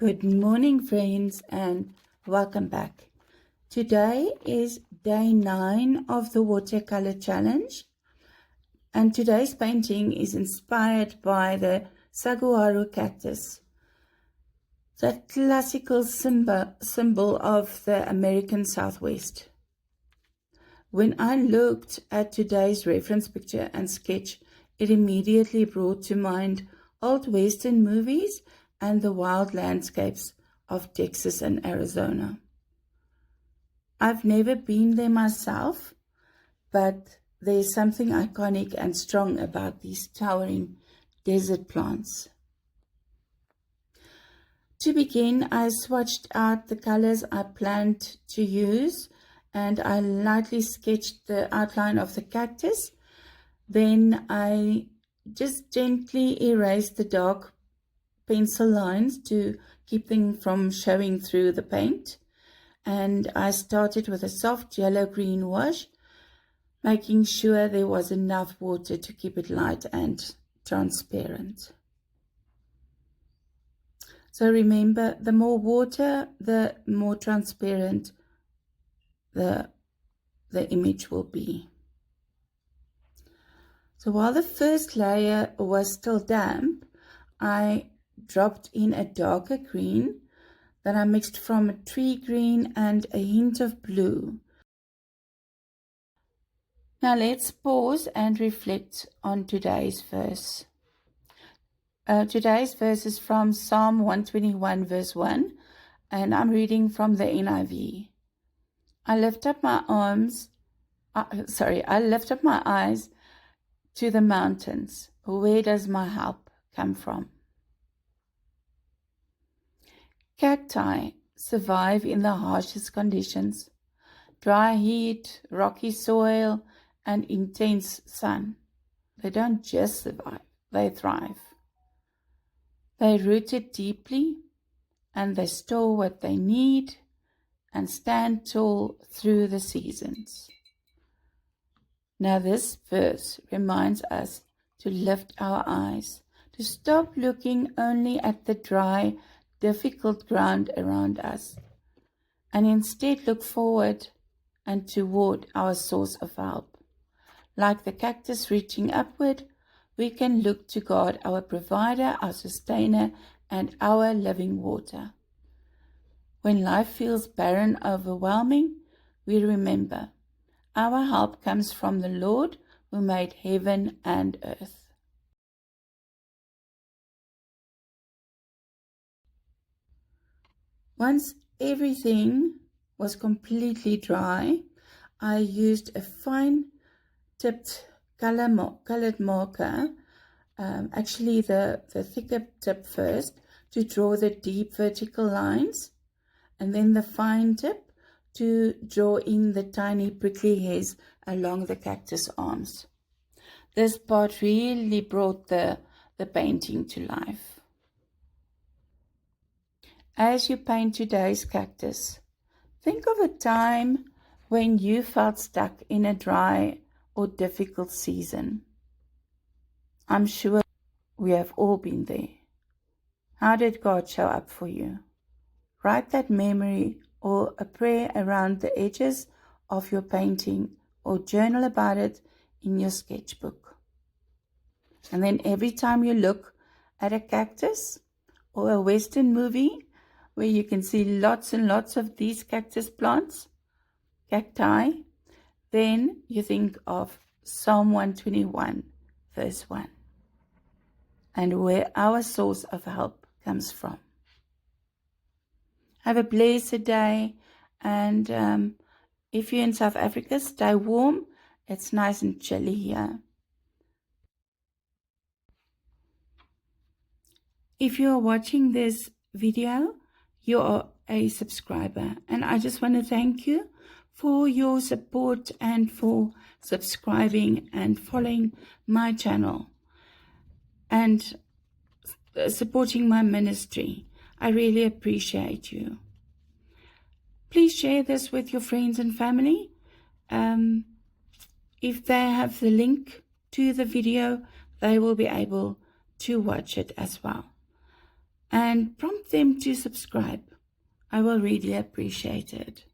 Good morning, friends, and welcome back. Today is day 9 of the watercolor challenge, and today's painting is inspired by the Saguaro cactus, the classical symbol of the American Southwest. When I looked at today's reference picture and sketch, it immediately brought to mind old Western movies and the wild landscapes of Texas and Arizona. I've never been there myself, but there's something iconic and strong about these towering desert plants. To begin, I swatched out the colors I planned to use, and I lightly sketched the outline of the cactus. Then I just gently erased the dark pencil lines to keep them from showing through the paint, and I started with a soft yellow-green wash, making sure there was enough water to keep it light and transparent. So remember, the more water, the more transparent the image will be. So while the first layer was still damp, I dropped in a darker green that I mixed from a tree green and a hint of blue. Now let's pause and reflect on today's verse. Today's verse is from Psalm 121 verse 1, and I'm reading from the NIV. I lift up my eyes to the mountains. Where does my help come from? Cacti survive in the harshest conditions: dry heat, rocky soil, and intense sun. They don't just survive, they thrive. They're rooted deeply, and they store what they need and stand tall through the seasons. Now this verse reminds us to lift our eyes, to stop looking only at the dry, difficult ground around us, and instead look forward and toward our source of help. Like the cactus reaching upward, we can look to God, our provider, our sustainer, and our living water. When life feels barren, overwhelming, we remember our help comes from the Lord who made heaven and earth. Once everything was completely dry, I used a fine-tipped colored marker, actually the thicker tip first, to draw the deep vertical lines, and then the fine tip to draw in the tiny prickly hairs along the cactus arms. This part really brought the painting to life. As you paint today's cactus, think of a time when you felt stuck in a dry or difficult season. I'm sure we have all been there. How did God show up for you? Write that memory or a prayer around the edges of your painting, or journal about it in your sketchbook. And then every time you look at a cactus or a Western movie where you can see lots and lots of these cactus plants, cacti, then you think of Psalm 121 verse 1 and where our source of help comes from. Have a blessed day, and if you're in South Africa, stay warm. It's nice and chilly here. If you are watching this video, you are a subscriber, and I just want to thank you for your support and for subscribing and following my channel and supporting my ministry. I really appreciate you. Please share this with your friends and family. If they have the link to the video, they will be able to watch it as well. and prompt them to subscribe. I will really appreciate it.